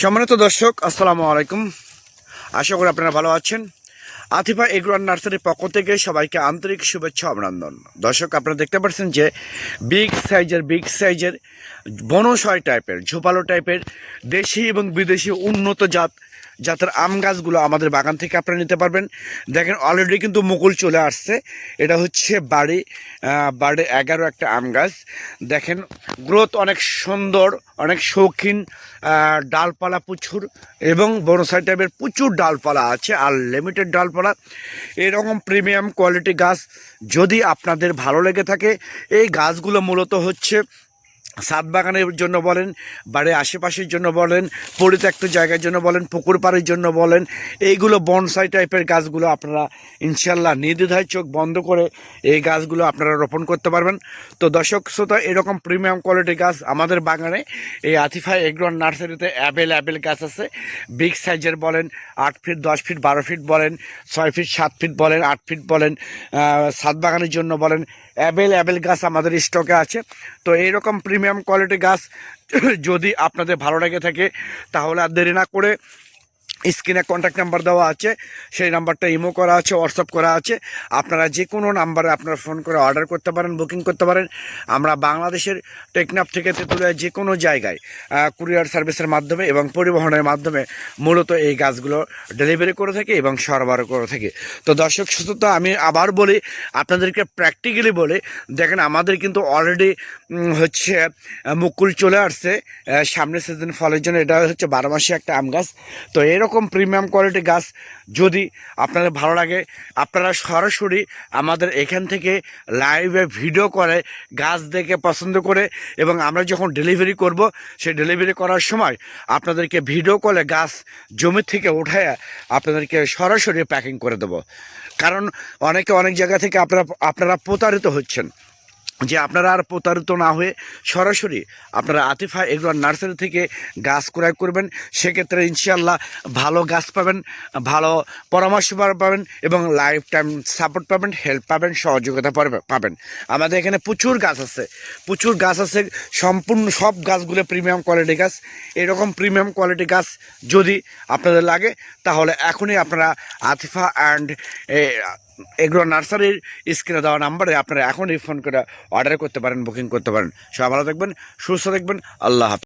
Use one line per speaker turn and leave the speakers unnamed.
সম্মানিত দর্শক, আসসালামু আলাইকুম। আশা করি আপনারা ভালো আছেন। আতিফা এগ্রো অ্যান্ড নার্সারির পক্ষ থেকে সবাইকে আন্তরিক শুভেচ্ছা অভিনন্দন। দর্শক, আপনারা দেখতে পাচ্ছেন যে বিগ সাইজের বনসাই টাইপের, ঝোপালো টাইপের দেশি এবং বিদেশি উন্নত জাতের আম গাছগুলো আমাদের বাগান থেকে আপনারা নিতে পারবেন। দেখেন, অলরেডি কিন্তু মুকুল চলে আসছে। এটা হচ্ছে বাড়ি 11 একটা আম গাছ। দেখেন, গ্রোথ অনেক সুন্দর, অনেক শৌখিন, ডালপালা প্রচুর, এবং বনসাই টাইপের প্রচুর ডালপালা আছে, আর লিমিটেড ডালপালা। এরকম প্রিমিয়াম কোয়ালিটি গাছ যদি আপনাদের ভালো লেগে থাকে, এই গাছগুলো মূলত হচ্ছে ছাদ বাগানের জন্য বলেন, বাড়ির আশেপাশের জন্য বলেন, পরিত্যক্ত জায়গার জন্য বলেন, পুকুর পাড়ের জন্য বলেন, এইগুলো বনসাই টাইপের গাছগুলো আপনারা ইনশাল্লাহ নির্দ্বিধায় চোখ বন্ধ করে এই গাছগুলো আপনারা রোপণ করতে পারবেন। তো দর্শক শ্রোতা, এরকম প্রিমিয়াম কোয়ালিটির গাছ আমাদের বাগানে এই আতিফা এগ্রো নার্সারিতে অ্যাভেলেবেল গাছ আছে। বিগ সাইজের বলেন 8 ফিট, 10 ফিট, 12 ফিট বলেন, 6 ফিট, 7 ফিট বলেন, 8 ফিট বলেন, ছাদ বাগানের জন্য বলেন, অ্যাভেলেবেল গাছ আমাদের স্টকে আছে। তো এইরকম প্রিমিয়াম কোয়ালিটি গাছ যদি আপনাদের ভালো লেগে থাকে, তাহলে আর দেরি না করে স্ক্রিনে কন্ট্যাক্ট নাম্বার দেওয়া আছে, সেই নাম্বারটা ইমো করা আছে, হোয়াটসঅ্যাপ করা আছে। আপনারা যে কোনো নাম্বারে আপনারা ফোন করে অর্ডার করতে পারেন, বুকিং করতে পারেন। আমরা বাংলাদেশের টেকনাফ থেকে তেঁতুলিয়া যে কোনো জায়গায় কুরিয়ার সার্ভিসের মাধ্যমে এবং পরিবহনের মাধ্যমে মূলত এই গাছগুলো ডেলিভারি করে থাকি এবং সরবরাহ করে থাকি। তো দর্শক শ্রোতা, আমি আবার বলি, আপনাদেরকে প্র্যাকটিক্যালি বলে দেখেন, আমাদের কিন্তু অলরেডি হচ্ছে মুকুল চলে আসছে সামনের সিজন ফলের জন্য। এটা হচ্ছে 12 মাসে একটা আম গাছ। তো এরকম প্রিমিয়াম কোয়ালিটি গাছ যদি আপনাদের ভালো লাগে, আপনারা সরাসরি আমাদের এখান থেকে লাইভে ভিডিও করে গাছ দেখে পছন্দ করে, এবং আমরা যখন ডেলিভারি করব, সেই ডেলিভারি করার সময় আপনাদেরকে ভিডিও কলে গাছ জমি থেকে উঠায় আপনাদেরকে সরাসরি প্যাকিং করে দেব। কারণ অনেক জায়গা থেকে আপনারা প্রতারিত হচ্ছেন, যে আপনারা আর প্রতারিত না হয়ে সরাসরি আপনারা আতিফা এগ্রো নার্সারি থেকে গাছ ক্রয় করবেন। সেক্ষেত্রে ইনশাআল্লাহ ভালো গাছ পাবেন, ভালো পরামর্শ পাবেন, এবং লাইফ টাইম সাপোর্ট পাবেন, হেল্প পাবেন, সহযোগিতা পাবেন। আমাদের এখানে প্রচুর গাছ আছে, সম্পূর্ণ সব গাছগুলো প্রিমিয়াম কোয়ালিটি গাছ। এরকম প্রিমিয়াম কোয়ালিটি গাছ যদি আপনাদের লাগে, তাহলে এখনই আপনারা আতিফা অ্যান্ড এগ্রো নার্সারির স্ক্রিনে দেওয়া নাম্বারে আপনারা এখনই ফোন করে অর্ডার করতে পারেন, বুকিং করতে পারেন। সবাই ভালো থাকবেন, সুস্থ থাকবেন। আল্লাহ হাফেজ।